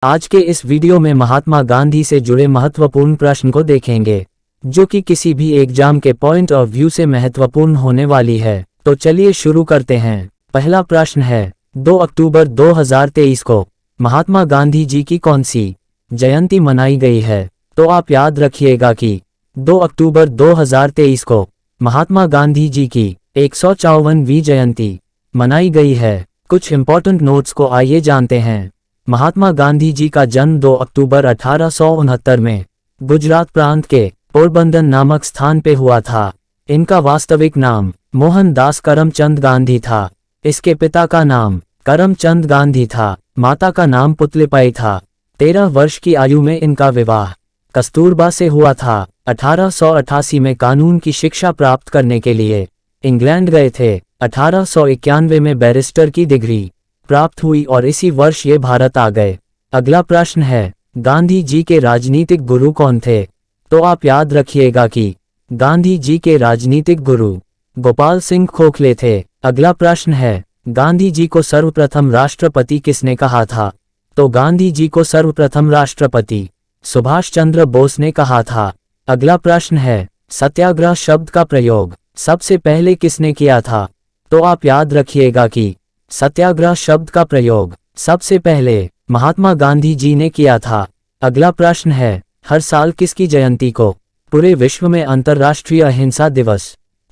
आज के इस वीडियो में महात्मा गांधी से जुड़े महत्वपूर्ण प्रश्न को देखेंगे, जो कि किसी भी एग्जाम के पॉइंट ऑफ व्यू से महत्वपूर्ण होने वाली है। तो चलिए शुरू करते हैं। पहला प्रश्न है, 2 अक्टूबर 2023 को महात्मा गांधी जी की कौन सी जयंती मनाई गई है? तो आप याद रखिएगा कि 2 अक्टूबर 2023 को महात्मा गांधी जी की 154वीं जयंती मनाई गई है। कुछ इंपॉर्टेंट नोट्स को आइए जानते हैं। महात्मा गांधी जी का जन्म 2 अक्टूबर 1869 में गुजरात प्रांत के पोरबंदर नामक स्थान पे हुआ था। इनका वास्तविक नाम मोहनदास करमचंद गांधी था। इसके पिता का नाम करमचंद गांधी था। माता का नाम पुतलीबाई था। 13 वर्ष की आयु में इनका विवाह कस्तूरबा से हुआ था। 1888 में कानून की शिक्षा प्राप्त करने के लिए इंग्लैंड गए थे। 1891 में बैरिस्टर की डिग्री प्राप्त हुई और इसी वर्ष ये भारत आ गए। अगला प्रश्न है, गांधी जी के राजनीतिक गुरु कौन थे? तो आप याद रखिएगा कि गांधी जी के राजनीतिक गुरु गोपाल सिंह खोखले थे। अगला प्रश्न है, गांधी जी को सर्वप्रथम राष्ट्रपति किसने कहा था? तो गांधी जी को सर्वप्रथम राष्ट्रपति सुभाष चंद्र बोस ने कहा था। अगला प्रश्न है, सत्याग्रह शब्द का प्रयोग सबसे पहले किसने किया था? तो आप याद रखिएगा कि सत्याग्रह शब्द का प्रयोग सबसे पहले महात्मा गांधी जी ने किया था। अगला प्रश्न है, हर साल किसकी जयंती को पूरे विश्व में अंतर्राष्ट्रीय अहिंसा दिवस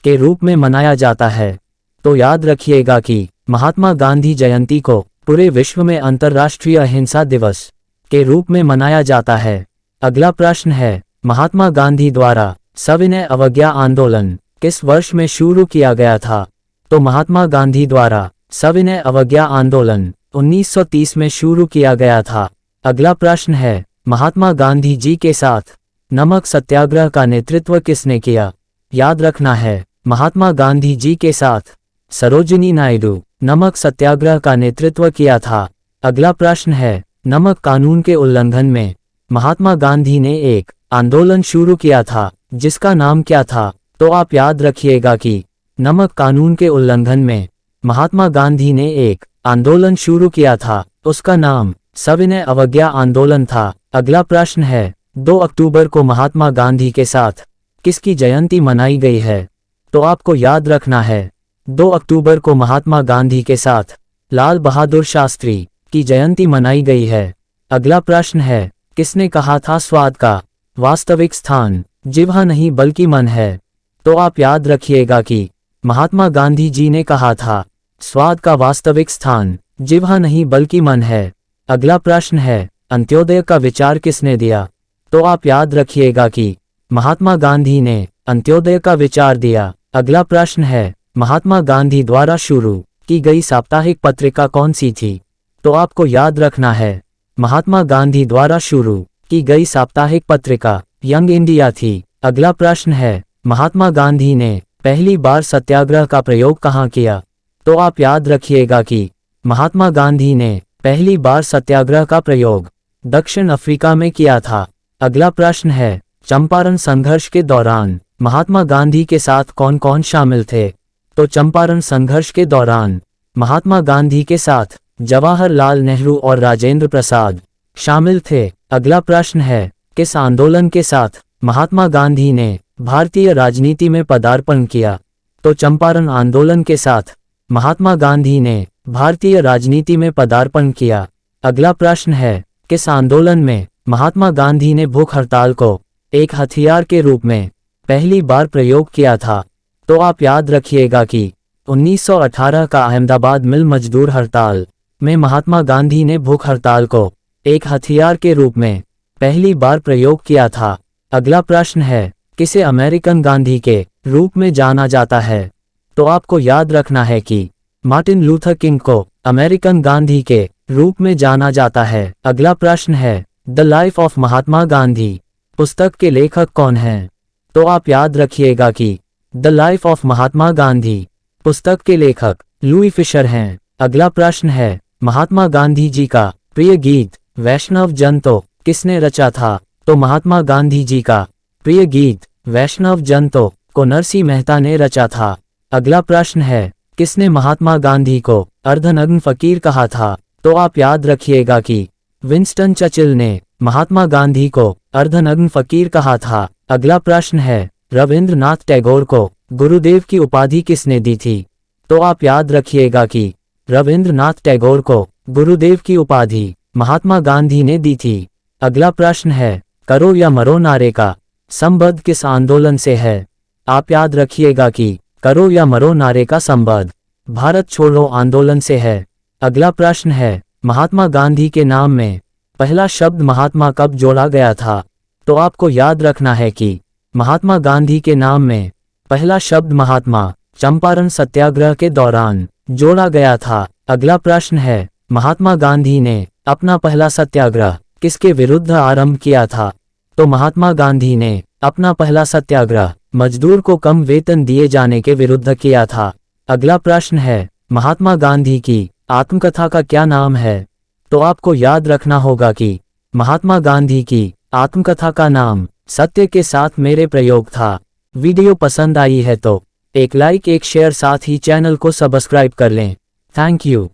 के रूप में मनाया जाता है? तो याद रखिएगा कि महात्मा गांधी जयंती को पूरे विश्व में अंतर्राष्ट्रीय अहिंसा दिवस के रूप में मनाया जाता है। अगला प्रश्न है, महात्मा गांधी द्वारा सविनय अवज्ञा आंदोलन किस वर्ष में शुरू किया गया था? तो महात्मा गांधी द्वारा सविनय अवज्ञा आंदोलन 1930 में शुरू किया गया था। अगला प्रश्न है, महात्मा गांधी जी के साथ नमक सत्याग्रह का नेतृत्व किसने किया? याद रखना है, महात्मा गांधी जी के साथ सरोजिनी नायडू नमक सत्याग्रह का नेतृत्व किया था। अगला प्रश्न है, नमक कानून के उल्लंघन में महात्मा गांधी ने एक आंदोलन शुरू किया था, जिसका नाम क्या था? तो आप याद रखिएगा कि नमक कानून के उल्लंघन में महात्मा गांधी ने एक आंदोलन शुरू किया था, उसका नाम सविनय अवज्ञा आंदोलन था। अगला प्रश्न है, 2 अक्टूबर को महात्मा गांधी के साथ किसकी जयंती मनाई गई है? तो आपको याद रखना है, 2 अक्टूबर को महात्मा गांधी के साथ लाल बहादुर शास्त्री की जयंती मनाई गई है। अगला प्रश्न है, किसने कहा था स्वाद का वास्तविक स्थान जिह्वा नहीं बल्कि मन है? तो आप याद रखिएगा कि महात्मा गांधी जी ने कहा था, स्वाद का वास्तविक स्थान जिह्वा नहीं बल्कि मन है। अगला प्रश्न है, अंत्योदय का विचार किसने दिया? तो आप याद रखिएगा कि महात्मा गांधी ने अंत्योदय का विचार दिया। अगला प्रश्न है, महात्मा गांधी द्वारा शुरू की गई साप्ताहिक पत्रिका कौन सी थी? तो आपको याद रखना है, महात्मा गांधी द्वारा शुरू की गई साप्ताहिक पत्रिका यंग इंडिया थी। अगला प्रश्न है, महात्मा गांधी ने पहली बार सत्याग्रह का प्रयोग कहाँ किया? तो आप याद रखिएगा कि महात्मा गांधी ने पहली बार सत्याग्रह का प्रयोग दक्षिण अफ्रीका में किया था। अगला प्रश्न है, चंपारण संघर्ष के दौरान महात्मा गांधी के साथ कौन कौन शामिल थे? तो चंपारण संघर्ष के दौरान महात्मा गांधी के साथ जवाहरलाल नेहरू और राजेंद्र प्रसाद शामिल थे। अगला प्रश्न है, किस आंदोलन के साथ महात्मा गांधी ने भारतीय राजनीति में पदार्पण किया? तो चंपारण आंदोलन के साथ महात्मा गांधी ने भारतीय राजनीति में पदार्पण किया। अगला प्रश्न है, किस आंदोलन में महात्मा गांधी ने भूख हड़ताल को एक हथियार के रूप में पहली बार प्रयोग किया था? तो आप याद रखिएगा कि 1918 का अहमदाबाद मिल मजदूर हड़ताल में महात्मा गांधी ने भूख हड़ताल को एक हथियार के रूप में पहली बार प्रयोग किया था। अगला प्रश्न है, किसे अमेरिकन गांधी के रूप में जाना जाता है? तो आपको याद रखना है कि मार्टिन लूथर किंग को अमेरिकन गांधी के रूप में जाना जाता है। अगला प्रश्न है, the life of Mahatma Gandhi पुस्तक के लेखक कौन हैं? तो आप याद रखिएगा कि the life of Mahatma Gandhi पुस्तक के लेखक लुई फिशर हैं। अगला प्रश्न है, महात्मा गांधी जी का प्रिय गीत वैष्णव जन तो किसने रचा था? तो महात्मा गांधी जी का प्रिय गीत वैष्णव जन तो को नरसिंह मेहता ने रचा था। अगला प्रश्न है, किसने महात्मा गांधी को अर्धनग्न फकीर कहा था? तो आप याद रखिएगा कि विंस्टन चर्चिल ने महात्मा गांधी को अर्धनग्न फकीर कहा था। अगला प्रश्न है, रविंद्रनाथ टैगोर को गुरुदेव की उपाधि किसने दी थी? तो आप याद रखिएगा कि रविंद्रनाथ टैगोर को गुरुदेव की उपाधि महात्मा गांधी ने दी थी। अगला प्रश्न है, करो या मरो नारे का संबंध किस आंदोलन से है? आप याद रखिएगा कि करो या मरो नारे का संबंध भारत छोड़ो आंदोलन से है। अगला प्रश्न है, महात्मा गांधी के नाम में पहला शब्द महात्मा कब जोड़ा गया था? तो आपको याद रखना है कि महात्मा गांधी के नाम में पहला शब्द महात्मा चंपारण सत्याग्रह के दौरान जोड़ा गया था। अगला प्रश्न है, महात्मा गांधी ने अपना पहला सत्याग्रह किसके विरुद्ध आरंभ किया था? तो महात्मा गांधी ने अपना पहला सत्याग्रह मजदूर को कम वेतन दिए जाने के विरुद्ध किया था। अगला प्रश्न है, महात्मा गांधी की आत्मकथा का क्या नाम है? तो आपको याद रखना होगा कि महात्मा गांधी की आत्मकथा का नाम सत्य के साथ मेरे प्रयोग था। वीडियो पसंद आई है तो एक लाइक एक शेयर साथ ही चैनल को सब्सक्राइब कर लें। Thank you.